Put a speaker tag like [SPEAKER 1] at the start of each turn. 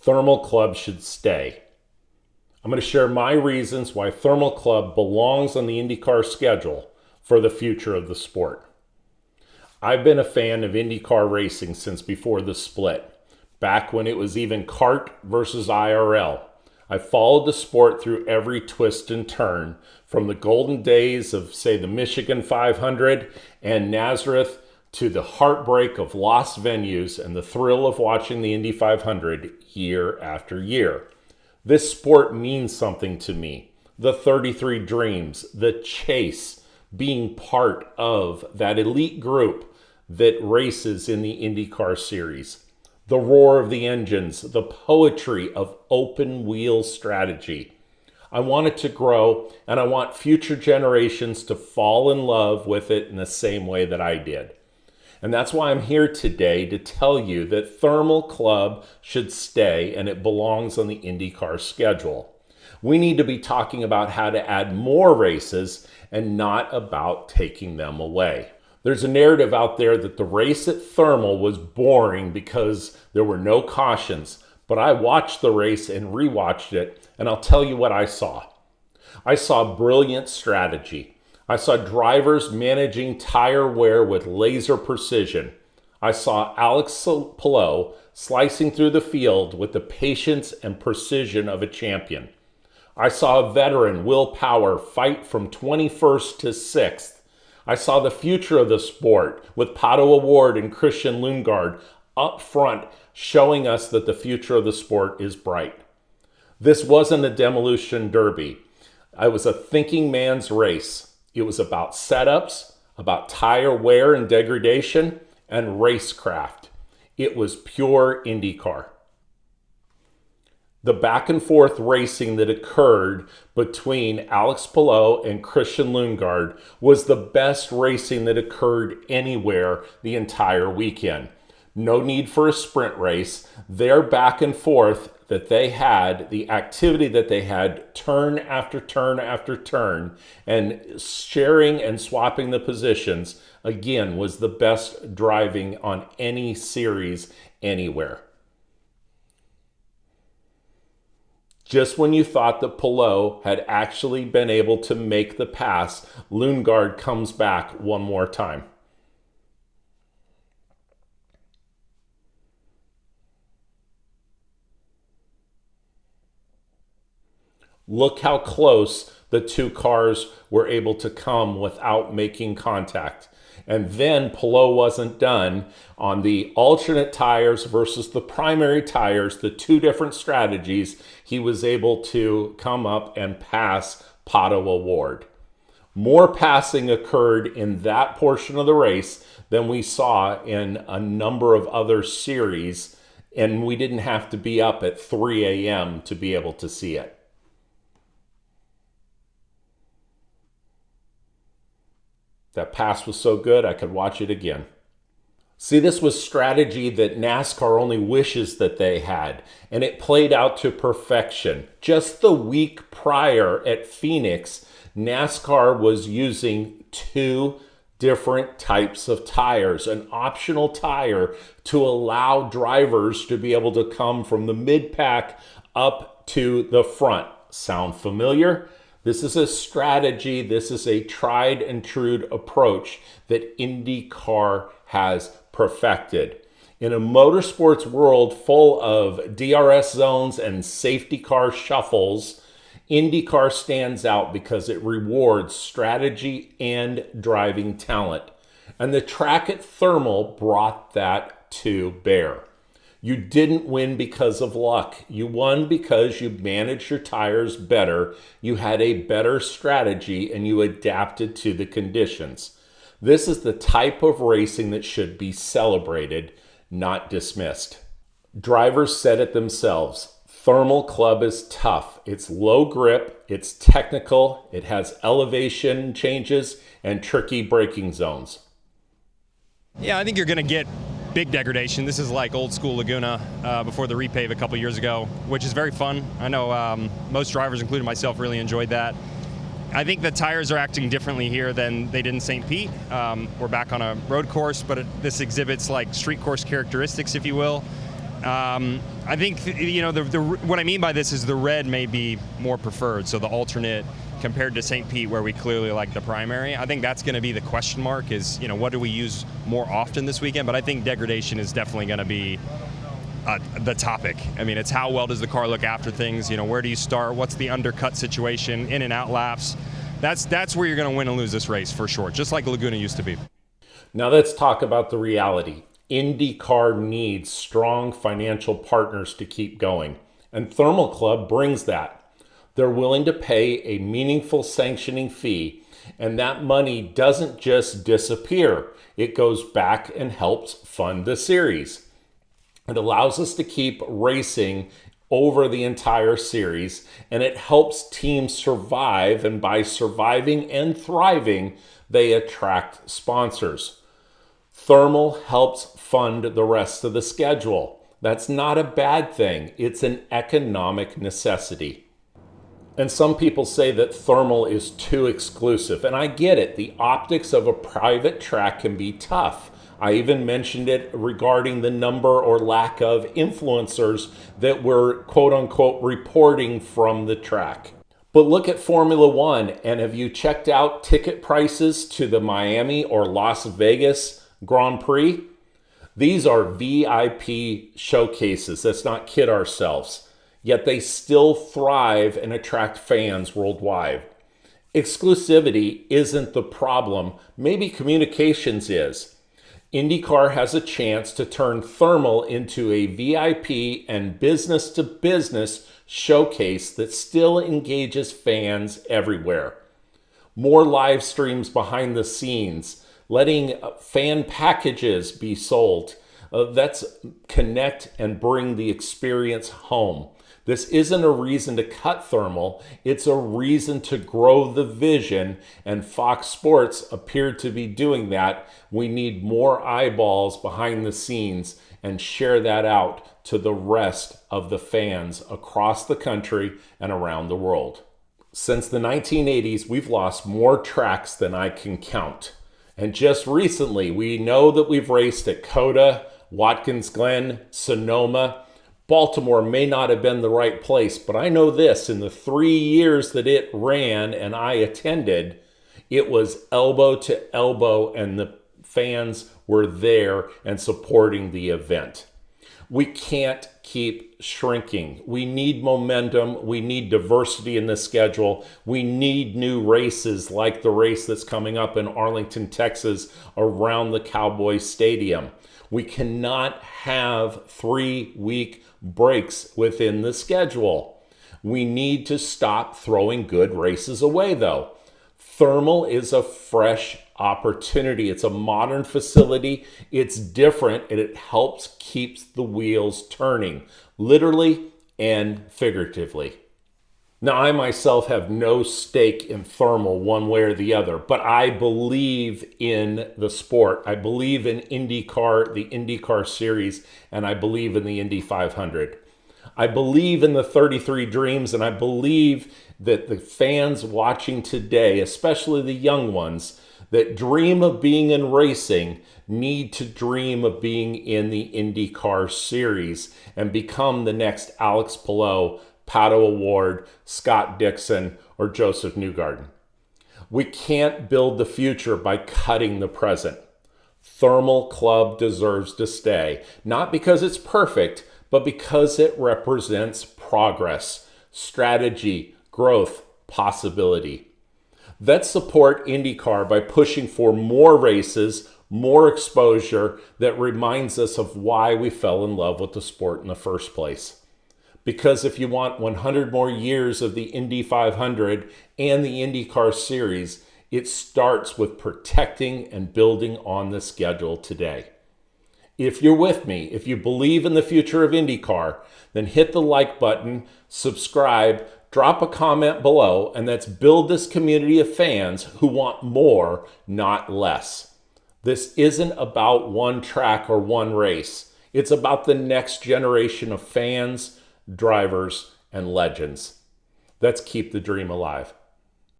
[SPEAKER 1] Thermal Club should stay. I'm going to share my reasons why Thermal Club belongs on the IndyCar schedule for the future of the sport. I've been a fan of IndyCar racing since before the split, back when it was even kart versus IRL. I followed the sport through every twist and turn, from the golden days of, say, the Michigan 500 and Nazareth, to the heartbreak of lost venues and the thrill of watching the Indy 500 year after year. This sport means something to me. The 33 Dreams, the chase, being part of that elite group that races in the IndyCar series. The roar of the engines, the poetry of open wheel strategy. I want it to grow, and I want future generations to fall in love with it in the same way that I did. And that's why I'm here today to tell you that Thermal Club should stay and it belongs on the IndyCar schedule. We need to be talking about how to add more races and not about taking them away. There's a narrative out there that the race at Thermal was boring because there were no cautions, but I watched the race and rewatched it, and I'll tell you what I saw. I saw brilliant strategy. I saw drivers managing tire wear with laser precision. I saw Alex Palou slicing through the field with the patience and precision of a champion. I saw a veteran, Will Power, fight from 21st to 6th. I saw the future of the sport with Palou Award and Christian Lundgaard up front, showing us that the future of the sport is bright. This wasn't a demolition derby. It was a thinking man's race. It was about setups, about tire wear and degradation, and racecraft. It was pure IndyCar. The back and forth racing that occurred between Alex Palou and Christian Lundgaard was the best racing that occurred anywhere the entire weekend. No need for a sprint race. Their back and forth that they had, the activity that they had, turn after turn after turn, and sharing and swapping the positions, again, was the best driving on any series anywhere. Just when you thought that Palou had actually been able to make the pass, Lundgaard comes back one more time. Look how close the two cars were able to come without making contact. And then Palou wasn't done. On the alternate tires versus the primary tires, the two different strategies, he was able to come up and pass Palou Award. More passing occurred in that portion of the race than we saw in a number of other series, and we didn't have to be up at 3 a.m. to be able to see it. That pass was so good, I could watch it again. See, this was strategy that NASCAR only wishes that they had, and it played out to perfection. Just the week prior at Phoenix, NASCAR was using two different types of tires, an optional tire to allow drivers to be able to come from the mid-pack up to the front. Sound familiar? This is a strategy, this is a tried and true approach that IndyCar has perfected. In a motorsports world full of DRS zones and safety car shuffles, IndyCar stands out because it rewards strategy and driving talent. And the track at Thermal brought that to bear. You didn't win because of luck. You won because you managed your tires better, you had a better strategy, and you adapted to the conditions. This is the type of racing that should be celebrated, not dismissed. Drivers said it themselves. Thermal Club is tough. It's low grip, it's technical, it has elevation changes, and tricky braking zones.
[SPEAKER 2] Yeah, I think you're going to get big degradation. This is like old school Laguna before the repave a couple years ago, which is very fun. I know most drivers, including myself, really enjoyed that. I think the tires are acting differently here than they did in St. Pete. We're back on a road course, but this exhibits like street course characteristics, if you will. I I think, what I mean by this is the red may be more preferred, so the alternate compared to St. Pete, where we clearly like the primary. I think that's going to be the question mark is, what do we use more often this weekend? But I think degradation is definitely going to be the topic. I mean, it's how well does the car look after things? Where do you start? What's the undercut situation? In and out laps? That's where you're going to win and lose this race for sure, just like Laguna used to be.
[SPEAKER 1] Now let's talk about the reality. IndyCar needs strong financial partners to keep going, and Thermal Club brings that. They're willing to pay a meaningful sanctioning fee, and that money doesn't just disappear. It goes back and helps fund the series. It allows us to keep racing over the entire series, and it helps teams survive, and by surviving and thriving, they attract sponsors. Thermal helps fund the rest of the schedule. That's not a bad thing. It's an economic necessity. And some people say that Thermal is too exclusive, and I get it. The optics of a private track can be tough. I even mentioned it regarding the number or lack of influencers that were quote unquote reporting from the track. But look at Formula One, and have you checked out ticket prices to the Miami or Las Vegas Grand Prix? These are VIP showcases. Let's not kid ourselves. Yet they still thrive and attract fans worldwide. Exclusivity isn't the problem. Maybe communications is. IndyCar has a chance to turn Thermal into a VIP and business-to-business showcase that still engages fans everywhere. More live streams behind the scenes, letting fan packages be sold. Let's connect and bring the experience home. This isn't a reason to cut Thermal, it's a reason to grow the vision, and Fox Sports appeared to be doing that. We need more eyeballs behind the scenes and share that out to the rest of the fans across the country and around the world. Since the 1980s, we've lost more tracks than I can count. And just recently, we know that we've raced at Coda, Watkins Glen, Sonoma. Baltimore may not have been the right place, but I know this, in the 3 years that it ran and I attended, it was elbow to elbow and the fans were there and supporting the event. We can't keep shrinking. We need momentum. We need diversity in the schedule. We need new races like the race that's coming up in Arlington, Texas, around the Cowboys Stadium. We cannot have 3-week breaks within the schedule. We need to stop throwing good races away, though. Thermal is a fresh opportunity. It's a modern facility. It's different, and it helps keeps the wheels turning, literally and figuratively. Now, I myself have no stake in Thermal one way or the other, but I believe in the sport. I believe in IndyCar, the IndyCar series, and I believe in the Indy 500. I believe in the 33 Dreams, and I believe that the fans watching today, especially the young ones, that dream of being in racing need to dream of being in the IndyCar series and become the next Alex Palou, Pato Award, Scott Dixon, or Joseph Newgarden. We can't build the future by cutting the present. Thermal Club deserves to stay, not because it's perfect, but because it represents progress, strategy, growth, possibility. Let's support IndyCar by pushing for more races, more exposure that reminds us of why we fell in love with the sport in the first place. Because if you want 100 more years of the Indy 500 and the IndyCar series, it starts with protecting and building on the schedule today. If you're with me, if you believe in the future of IndyCar, then hit the like button, subscribe, drop a comment below, and let's build this community of fans who want more, not less. This isn't about one track or one race. It's about the next generation of fans, drivers, and legends. Let's keep the dream alive.